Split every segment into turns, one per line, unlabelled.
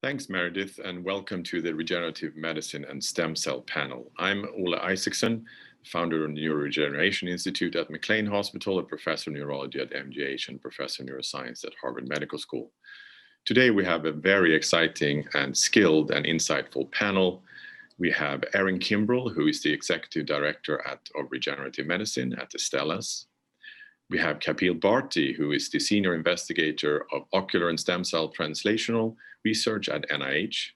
Thanks, Meredith, and welcome to the Regenerative Medicine and Stem Cell panel. I'm Ole Isacson, founder of the Neuroregeneration Institute at McLean Hospital, a professor of neurology at MGH, and professor of neuroscience at Harvard Medical School. Today, we have a very exciting and skilled and insightful panel. We have Erin Kimbrel, who is the executive director of regenerative medicine at Astellas. We have Kapil Bharti, who is the senior investigator of ocular and stem cell translational research at NIH.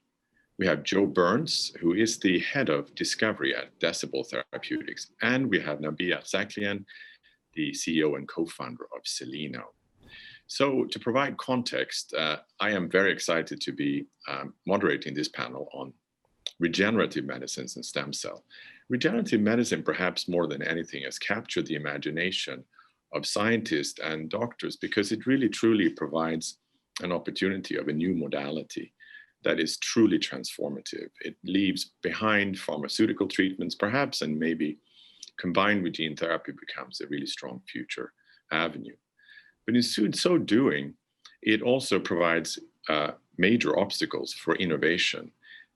We have Joe Burns, who is the head of discovery at Decibel Therapeutics. And we have Nabila Zaklian, the CEO and co-founder of Celino. So to provide context, I am very excited to be moderating this panel on regenerative medicines and stem cell. Regenerative medicine, perhaps more than anything, has captured the imagination of scientists and doctors because it really truly provides an opportunity of a new modality that is truly transformative. It leaves behind pharmaceutical treatments, perhaps, and maybe combined with gene therapy becomes a really strong future avenue. But in so doing, it also provides major obstacles for innovation.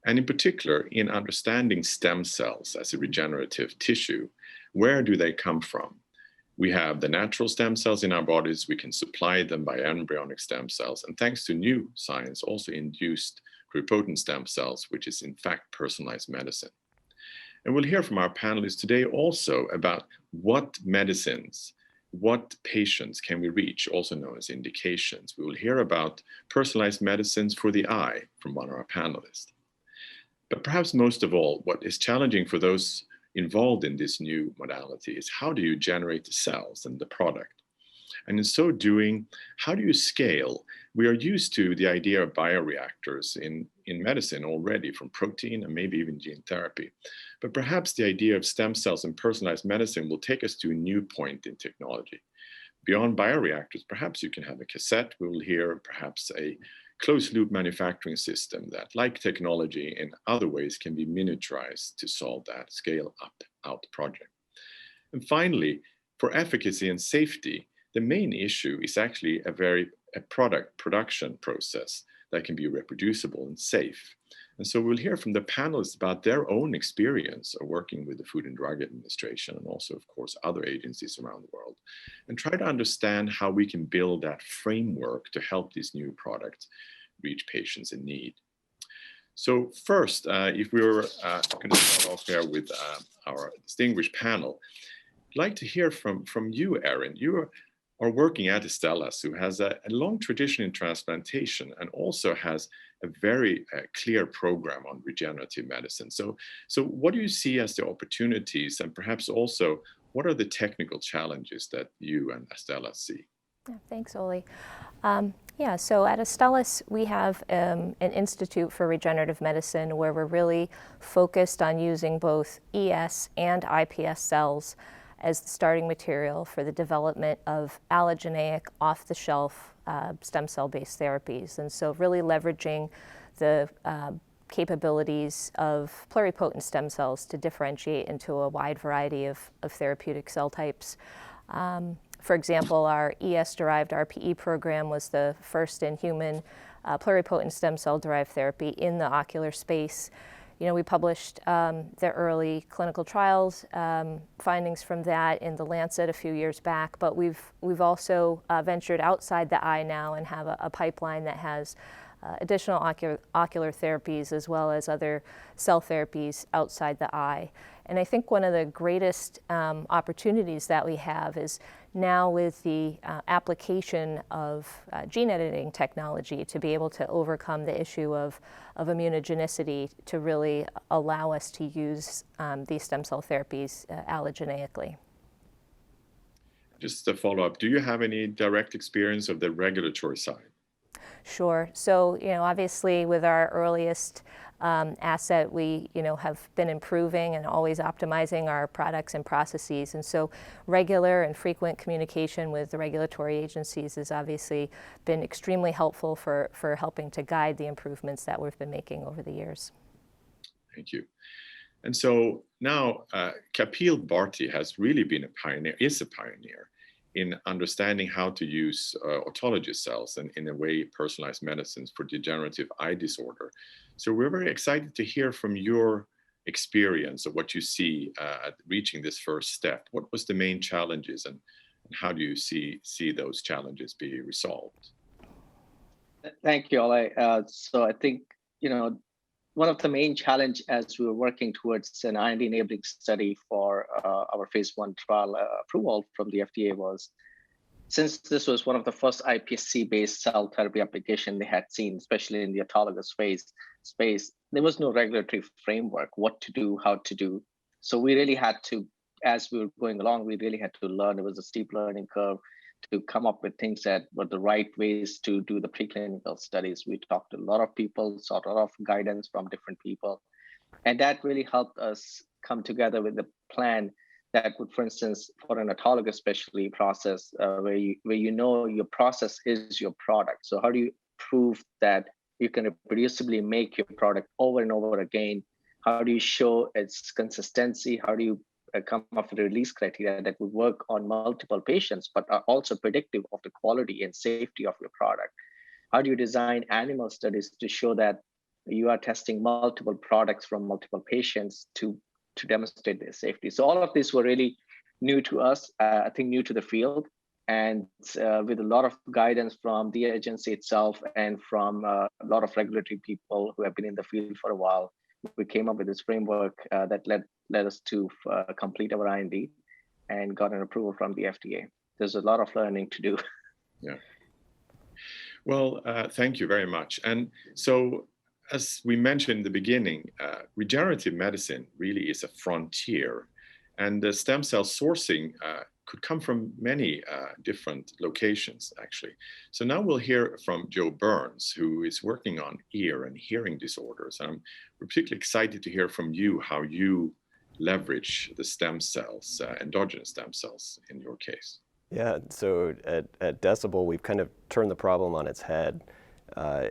And in particular, in understanding stem cells as a regenerative tissue, where do they come from? We have the natural stem cells in our bodies. We can supply them by embryonic stem cells. And thanks to new science, also induced pluripotent stem cells, which is in fact personalized medicine. And we'll hear from our panelists today also about what medicines, what patients can we reach, also known as indications. We will hear about personalized medicines for the eye from one of our panelists. But perhaps most of all, what is challenging for those involved in this new modality is how do you generate the cells and the product? And in so doing, how do you scale? We are used to the idea of bioreactors in medicine already, from protein and maybe even gene therapy. But perhaps the idea of stem cells and personalized medicine will take us to a new point in technology. Beyond bioreactors, perhaps you can have a cassette. We will hear perhaps a closed-loop manufacturing system that, like technology in other ways, can be miniaturized to solve that scale-out project. And finally, for efficacy and safety, the main issue is actually a product production process that can be reproducible and safe. And so we'll hear from the panelists about their own experience of working with the Food and Drug Administration and also, of course, other agencies around the world, and try to understand how we can build that framework to help these new products reach patients in need. So first, if we were going to start off here with our distinguished panel, I'd like to hear from you, Erin. You are working at Astellas, who has a long tradition in transplantation and also has a very clear program on regenerative medicine. So what do you see as the opportunities, and perhaps also what are the technical challenges that you and Astellas see?
Yeah, thanks, Ole. So at Astellas, we have an Institute for Regenerative Medicine where we're really focused on using both ES and iPS cells as the starting material for the development of allogeneic, off-the-shelf stem cell-based therapies. And so really leveraging the capabilities of pluripotent stem cells to differentiate into a wide variety of therapeutic cell types. For example, our ES-derived RPE program was the first in human pluripotent stem cell-derived therapy in the ocular space. You know, we published the early clinical trials findings from that in the Lancet a few years back, but we've also ventured outside the eye now and have a pipeline that has additional ocular therapies as well as other cell therapies outside the eye. And I think one of the greatest opportunities that we have is now with the application of gene editing technology to be able to overcome the issue of immunogenicity to really allow us to use these stem cell therapies allogeneically.
Just to follow up, do you have any direct experience of the regulatory side?
Sure. So, obviously with our earliest asset, we, have been improving and always optimizing our products and processes. And so regular and frequent communication with the regulatory agencies has obviously been extremely helpful for helping to guide the improvements that we've been making over the years.
Thank you. And so now Kapil Bharti has really been is a pioneer in understanding how to use autologous cells and in a way personalized medicines for degenerative eye disorder. So we're very excited to hear from your experience of what you see at reaching this first step. What was the main challenges, and how do you see those challenges be resolved?
Thank you, Ole. So I think, one of the main challenge as we were working towards an IND-enabling study for our phase 1 trial approval from the FDA was, since this was one of the first iPSC-based cell therapy application they had seen, especially in the autologous space, there was no regulatory framework, what to do, how to do. So we really had to, as we were going along, we really had to learn. It was a steep learning curve to come up with things that were the right ways to do the preclinical studies. We talked to a lot of people, sought a lot of guidance from different people. And that really helped us come together with a plan that would, for instance, for an autologous especially process, where your process is your product. So how do you prove that you can reproducibly make your product over and over again? How do you show its consistency? How do you come up with a release criteria that would work on multiple patients, but are also predictive of the quality and safety of your product? How do you design animal studies to show that you are testing multiple products from multiple patients to demonstrate their safety? So all of these were really new to us, I think new to the field, and with a lot of guidance from the agency itself and from a lot of regulatory people who have been in the field for a while, we came up with this framework that led us to complete our IND and got an approval from the FDA. There's a lot of learning to do.
Yeah. Well, thank you very much. And so, as we mentioned in the beginning, regenerative medicine really is a frontier, and the stem cell sourcing could come from many different locations, actually. So now we'll hear from Joe Burns, who is working on ear and hearing disorders. And we're particularly excited to hear from you how you leverage the stem cells, endogenous stem cells in your case.
Yeah, so at Decibel, we've kind of turned the problem on its head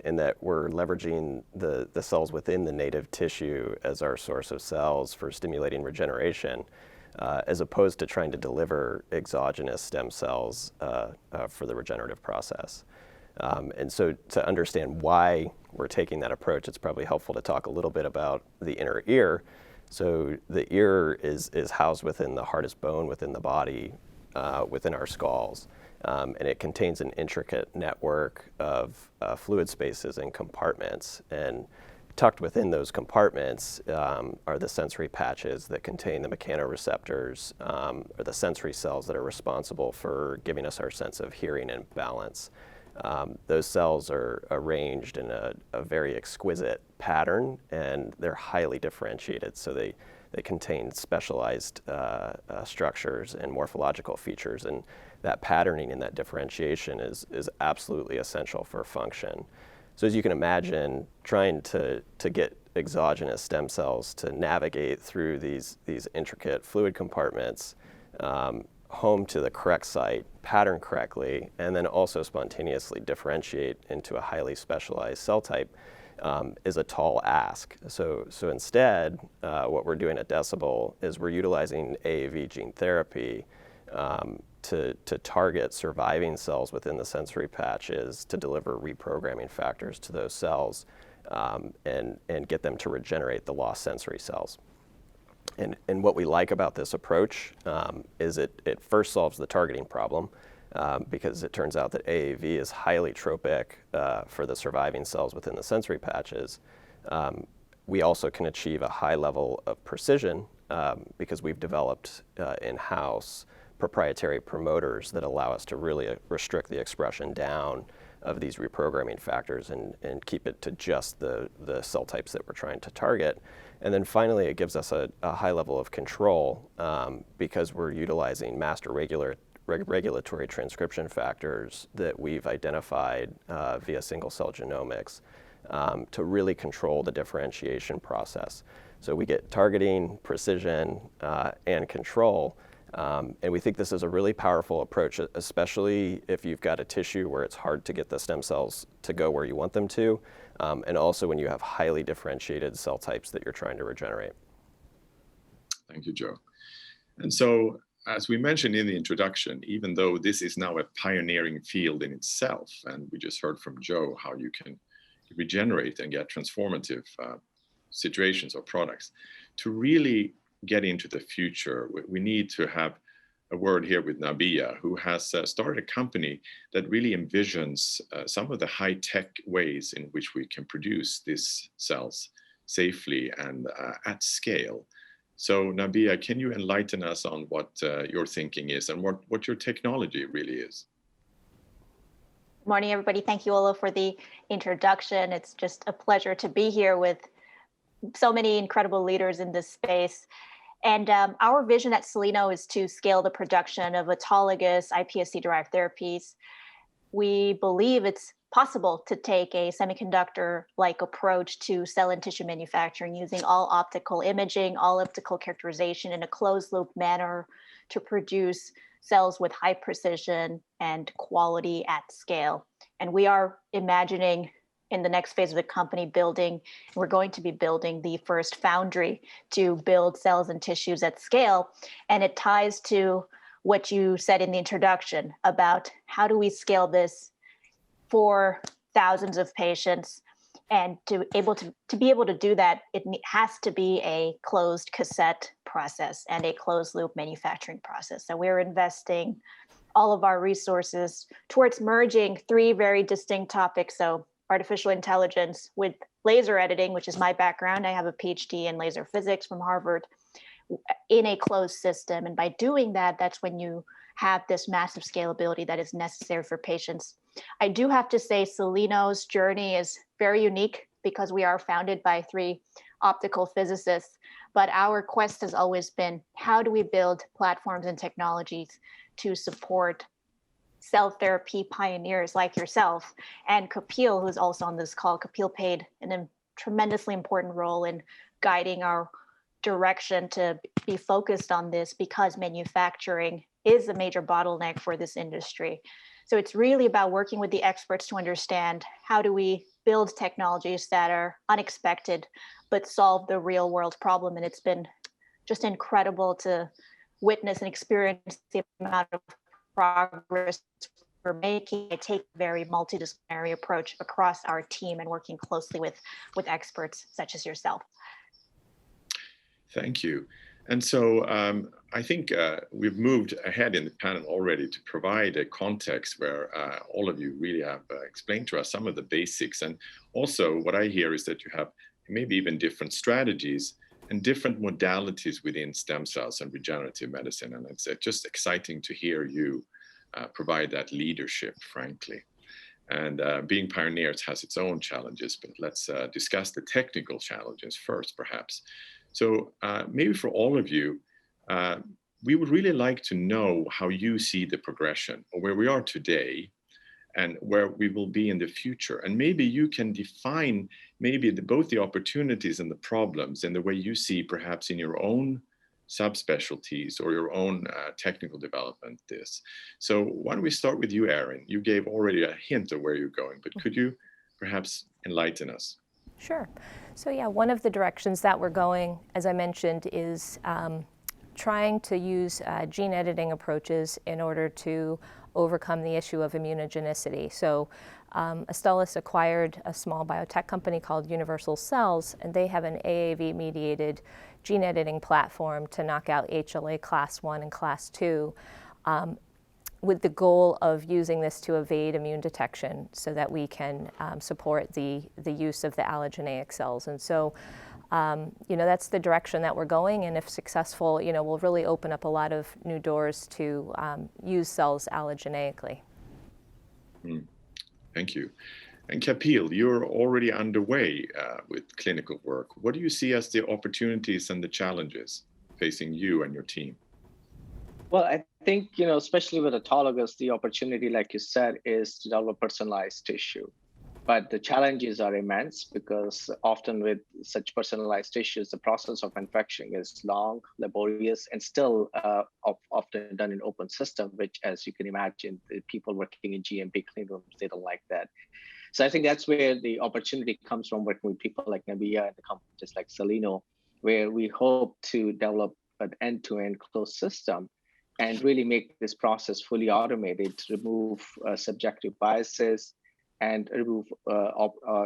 in that we're leveraging the cells within the native tissue as our source of cells for stimulating regeneration, as opposed to trying to deliver exogenous stem cells for the regenerative process. And so to understand why we're taking that approach, it's probably helpful to talk a little bit about the inner ear. So the ear is housed within the hardest bone within the body, within our skulls. And it contains an intricate network of fluid spaces and compartments. And tucked within those compartments are the sensory patches that contain the mechanoreceptors, or the sensory cells that are responsible for giving us our sense of hearing and balance. Those cells are arranged in a very exquisite pattern, and they're highly differentiated. So they contain specialized structures and morphological features, and that patterning and that differentiation is absolutely essential for function. So as you can imagine, trying to get exogenous stem cells to navigate through these intricate fluid compartments home to the correct site, pattern correctly, and then also spontaneously differentiate into a highly specialized cell type is a tall ask. So instead, what we're doing at Decibel is we're utilizing AAV gene therapy to target surviving cells within the sensory patches to deliver reprogramming factors to those cells and get them to regenerate the lost sensory cells. And what we like about this approach is it first solves the targeting problem, because it turns out that AAV is highly tropic for the surviving cells within the sensory patches. We also can achieve a high level of precision because we've developed in-house proprietary promoters that allow us to really restrict the expression down of these reprogramming factors and keep it to just the cell types that we're trying to target. And then finally, it gives us a high level of control because we're utilizing master regulatory transcription factors that we've identified via single-cell genomics to really control the differentiation process. So we get targeting, precision, and control. And we think this is a really powerful approach, especially if you've got a tissue where it's hard to get the stem cells to go where you want them to, and also when you have highly differentiated cell types that you're trying to regenerate.
Thank you, Joe. And so as we mentioned in the introduction, even though this is now a pioneering field in itself, and we just heard from Joe how you can regenerate and get transformative situations or products, to really get into the future, we need to have a word here with Nabia, who has started a company that really envisions some of the high-tech ways in which we can produce these cells safely and at scale. So Nabia, can you enlighten us on what your thinking is and what your technology really is?
Good morning, everybody. Thank you, Ola, for the introduction. It's just a pleasure to be here with so many incredible leaders in this space. And our vision at Celino is to scale the production of autologous iPSC-derived therapies. We believe it's possible to take a semiconductor-like approach to cell and tissue manufacturing using all optical imaging, all optical characterization in a closed-loop manner to produce cells with high precision and quality at scale. And we are imagining in the next phase of the company we're going to be building the first foundry to build cells and tissues at scale. And it ties to what you said in the introduction about how do we scale this for thousands of patients. And to be able to do that, it has to be a closed cassette process and a closed loop manufacturing process. So we're investing all of our resources towards merging three very distinct topics. So artificial intelligence with laser editing, which is my background. I have a PhD in laser physics from Harvard, in a closed system. And by doing that, that's when you have this massive scalability that is necessary for patients. I do have to say Celino's journey is very unique because we are founded by three optical physicists, but our quest has always been, how do we build platforms and technologies to support cell therapy pioneers like yourself? And Kapil, who's also on this call, Kapil played a tremendously important role in guiding our direction to be focused on this because manufacturing is a major bottleneck for this industry. So it's really about working with the experts to understand how do we build technologies that are unexpected, but solve the real world problem. And it's been just incredible to witness and experience the amount of progress we're making. I take a very multidisciplinary approach across our team and working closely with experts such as yourself.
Thank you. And so I think we've moved ahead in the panel already to provide a context where all of you really have explained to us some of the basics. And also what I hear is that you have maybe even different strategies and different modalities within stem cells and regenerative medicine. And it's just exciting to hear you provide that leadership, frankly. And being pioneers has its own challenges, but let's discuss the technical challenges first, perhaps. So maybe for all of you, we would really like to know how you see the progression or where we are today and where we will be in the future. And maybe you can define maybe both the opportunities and the problems in the way you see perhaps in your own subspecialties or your own technical development this. So why don't we start with you, Erin? You gave already a hint of where you're going, but could you perhaps enlighten us?
Sure. So yeah, one of the directions that we're going, as I mentioned, is trying to use gene editing approaches in order to overcome the issue of immunogenicity. So Astellas acquired a small biotech company called Universal Cells, and they have an AAV-mediated gene editing platform to knock out HLA class 1 and class 2. With the goal of using this to evade immune detection so that we can support the use of the allogeneic cells. And so, that's the direction that we're going. And if successful, we'll really open up a lot of new doors to use cells allogeneically.
Thank you. And Kapil, you're already underway with clinical work. What do you see as the opportunities and the challenges facing you and your team?
Well, I think, especially with autologous, the opportunity, like you said, is to develop personalized tissue. But the challenges are immense because often with such personalized tissues, the process of manufacturing is long, laborious, and still often done in open system, which, as you can imagine, the people working in GMP clean rooms, they don't like that. So I think that's where the opportunity comes from, working with people like Nabia and the companies like Celino, where we hope to develop an end-to-end closed system and really make this process fully automated, remove subjective biases, and remove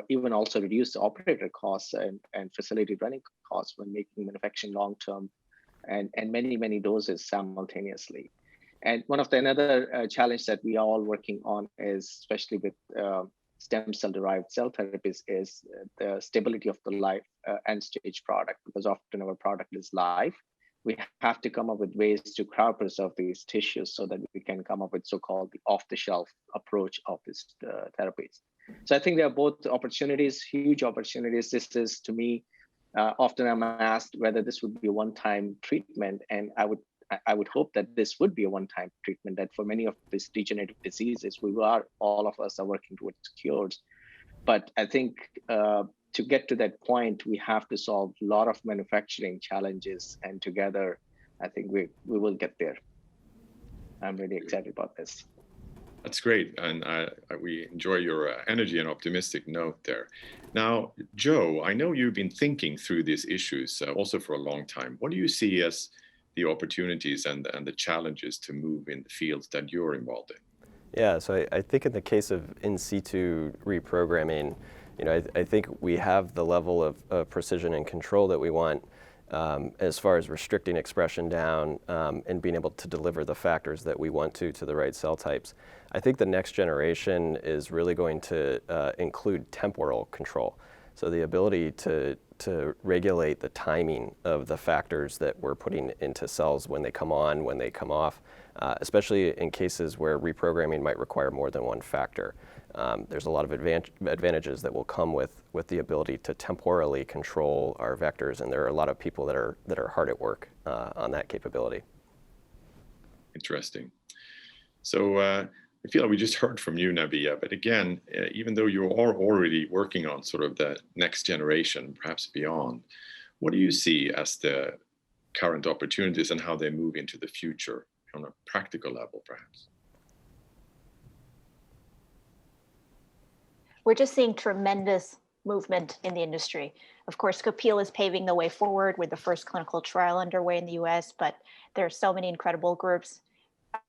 even also reduce the operator costs and facility running costs when making manufacturing long-term and many doses simultaneously. And one of the another challenge that we are all working on is, especially with stem cell derived cell therapies, is the stability of the live end stage product, because often our product is live. We have to come up with ways to cryopreserve these tissues so that we can come up with so-called the off-the-shelf approach of these therapies. So I think there are both opportunities, huge opportunities. This is, to me, often I'm asked whether this would be a one-time treatment, and I would hope that this would be a one-time treatment, that for many of these degenerative diseases, all of us are working towards cures. But I think to get to that point, we have to solve a lot of manufacturing challenges, and together, I think we will get there. I'm really excited about this.
That's great, and we enjoy your energy and optimistic note there. Now, Joe, I know you've been thinking through these issues also for a long time. What do you see as the opportunities and the challenges to move in the fields that you're involved in?
Yeah, so I think in the case of in situ reprogramming, I think we have the level of precision and control that we want as far as restricting expression down and being able to deliver the factors that we want to the right cell types. I think the next generation is really going to include temporal control. So the ability to regulate the timing of the factors that we're putting into cells when they come on, when they come off, especially in cases where reprogramming might require more than one factor. There's a lot of advantages that will come with the ability to temporally control our vectors, and there are a lot of people that are hard at work on that capability.
Interesting. So I feel like we just heard from you, Nabiya, but again, even though you are already working on sort of the next generation, perhaps beyond, what do you see as the current opportunities and how they move into the future on a practical level, perhaps?
We're just seeing tremendous movement in the industry. Of course, Kapil is paving the way forward with the first clinical trial underway in the US, but there are so many incredible groups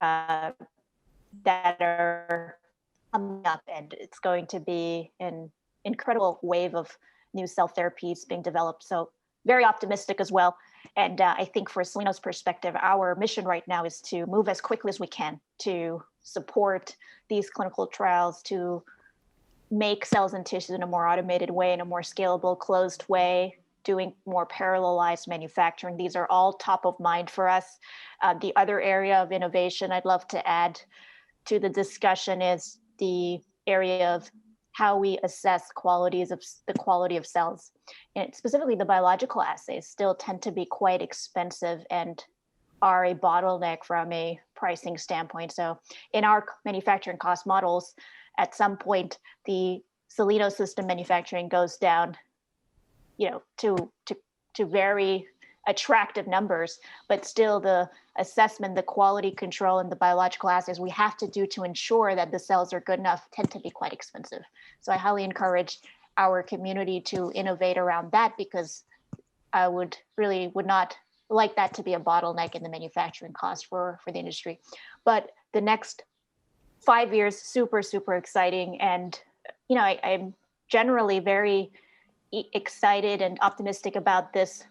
that are coming up, and it's going to be an incredible wave of new cell therapies being developed. So very optimistic as well. And I think for Celino's perspective, our mission right now is to move as quickly as we can to support these clinical trials, to make cells and tissues in a more automated way, in a more scalable, closed way, doing more parallelized manufacturing. These are all top of mind for us. The other area of innovation I'd love to add to the discussion is the area of how we assess the quality of cells. And specifically, the biological assays still tend to be quite expensive and are a bottleneck from a pricing standpoint. So in our manufacturing cost models, at some point, the Celino system manufacturing goes down, to very attractive numbers, but still the assessment, the quality control, and the biological assays we have to do to ensure that the cells are good enough tend to be quite expensive. So I highly encourage our community to innovate around that, because I would not like that to be a bottleneck in the manufacturing cost for the industry. But the next 5 years, super exciting. And, I'm generally very excited and optimistic about this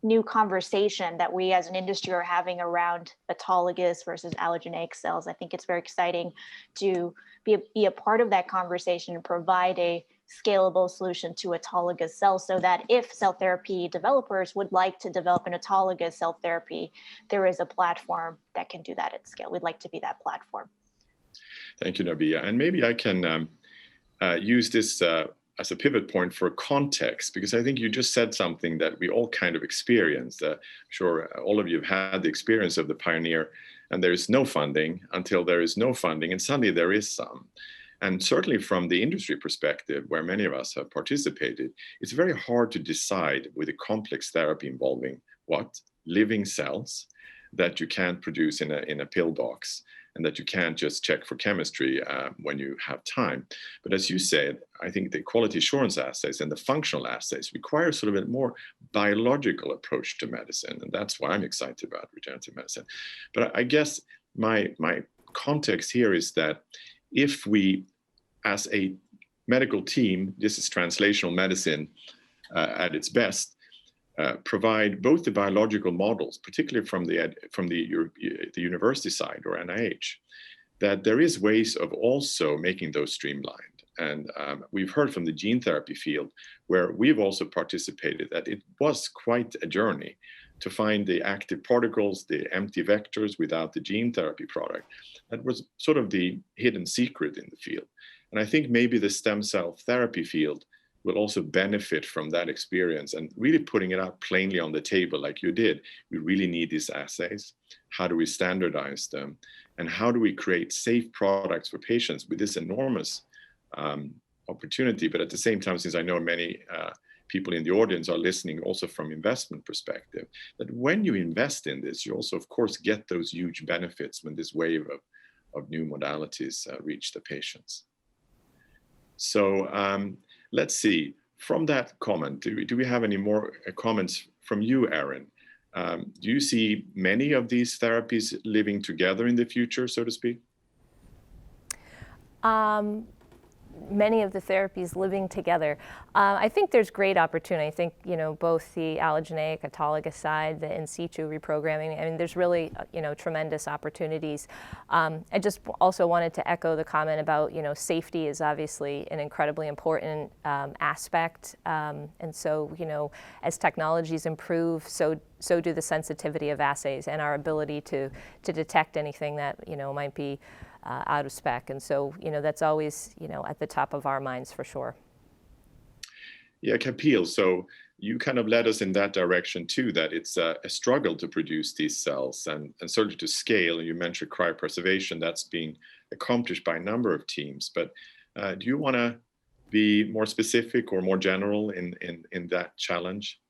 new conversation that we as an industry are having around autologous versus allogeneic cells. I think it's very exciting to be a part of that conversation and provide a scalable solution to autologous cells, so that if cell therapy developers would like to develop an autologous cell therapy, there is a platform that can do that at scale. We'd like to be that platform. Thank
you, Nabiya. And maybe I can use this as a pivot point for context, because I think you just said something that we all kind of experienced. I'm sure all of you have had the experience of the pioneer, and there is no funding until there is no funding, and suddenly there is some. And certainly from the industry perspective, where many of us have participated, it's very hard to decide with a complex therapy involving living cells that you can't produce in a pill box, and that you can't just check for chemistry when you have time. But as you said, I think the quality assurance assays and the functional assays require sort of a more biological approach to medicine, and that's why I'm excited about regenerative medicine. But I guess my context here is that if we, as a medical team, this is translational medicine at its best, provide both the biological models, particularly from the university side or NIH, that there is ways of also making those streamlined. And we've heard from the gene therapy field, where we've also participated, that it was quite a journey to find the active particles, the empty vectors without the gene therapy product. That was sort of the hidden secret in the field. And I think maybe the stem cell therapy field will also benefit from that experience and really putting it out plainly on the table like you did. We really need these assays. How do we standardize them? And how do we create safe products for patients with this enormous opportunity? But at the same time, since I know many people in the audience are listening also from investment perspective, that when you invest in this, you also, of course, get those huge benefits when this wave of new modalities reach the patients. So let's see, from that comment, do we have any more comments from you, Erin? Do you see many of these therapies living together in the future, so to speak?
Many of the therapies living together. I think there's great opportunity. I think, both the allogeneic, autologous side, the in situ reprogramming, I mean, there's really, tremendous opportunities. I just also wanted to echo the comment about, safety is obviously an incredibly important aspect. And so, as technologies improve, so do the sensitivity of assays and our ability to detect anything that, might be out of spec. And so, that's always, at the top of our minds for sure.
Yeah, Kapil, so you kind of led us in that direction too, that it's a struggle to produce these cells and certainly to scale. And you mentioned cryopreservation, that's being accomplished by a number of teams. But do you want to be more specific or more general in that challenge?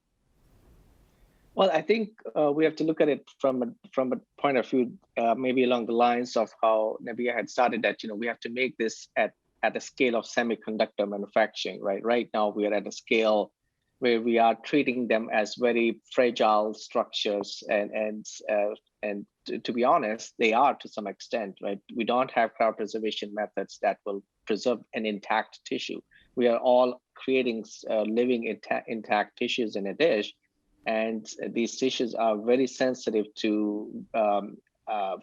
Well, I think we have to look at it from a point of view, maybe along the lines of how Nabia had started, that we have to make this at a scale of semiconductor manufacturing, right? Right now we are at a scale where we are treating them as very fragile structures, and to be honest, they are to some extent, right? We don't have cryopreservation methods that will preserve an intact tissue. We are all creating living intact tissues in a dish. And these tissues are very sensitive to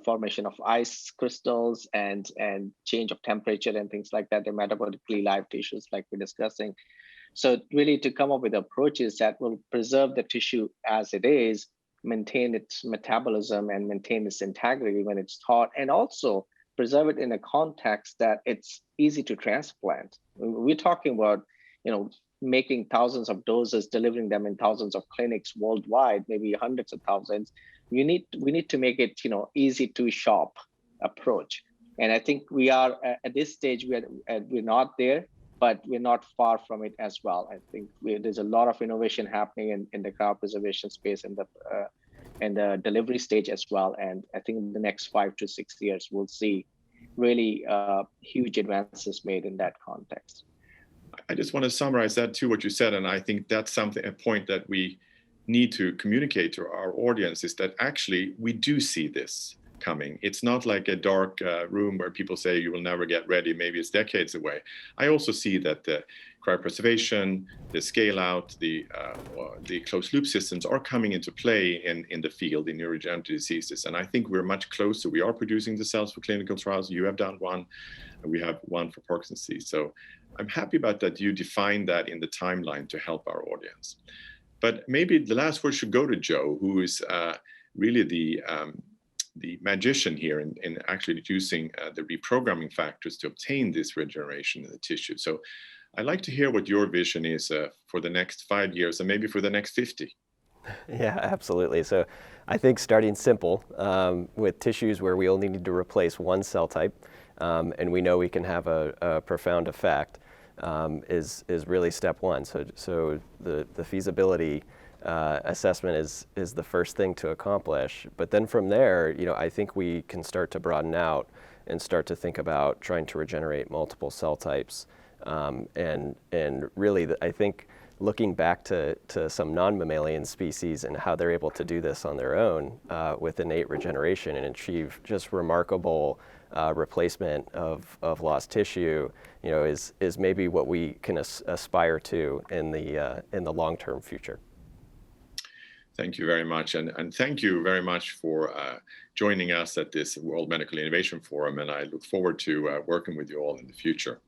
formation of ice crystals and change of temperature and things like that. They're metabolically live tissues, like we're discussing. So really to come up with approaches that will preserve the tissue as it is, maintain its metabolism and maintain its integrity when it's thawed, and also preserve it in a context that it's easy to transplant. We're talking about, making thousands of doses, delivering them in thousands of clinics worldwide, maybe hundreds of thousands. We need to make it, easy to shop approach. And I think we are at this stage, we're not there, but we're not far from it as well. I think there's a lot of innovation happening in the cryopreservation space and the delivery stage as well. And I think in the next 5 to 6 years, we'll see really huge advances made in that context.
I just want to summarize that too, what you said, and I think that's a point that we need to communicate to our audience, is that actually we do see this coming. It's not like a dark room where people say you will never get ready, maybe it's decades away. I also see that the cryopreservation, the scale out, the closed loop systems are coming into play in the field in neurodegenerative diseases. And I think we're much closer. We are producing the cells for clinical trials. You have done one, and we have one for Parkinson's disease. So I'm happy about that you define that in the timeline to help our audience. But maybe the last word should go to Joe, who is really the magician here in actually using the reprogramming factors to obtain this regeneration in the tissue. So I'd like to hear what your vision is for the next 5 years and maybe for the next 50.
Yeah, absolutely. So I think starting simple with tissues where we only need to replace one cell type, and we know we can have a profound effect, is really step one. So the feasibility assessment is the first thing to accomplish. But then from there, I think we can start to broaden out and start to think about trying to regenerate multiple cell types. And really, I think looking back to some non-mammalian species and how they're able to do this on their own with innate regeneration and achieve just remarkable replacement of lost tissue, is maybe what we can aspire to in the long-term future.
Thank you very much, and thank you very much for joining us at this World Medical Innovation Forum, and I look forward to working with you all in the future.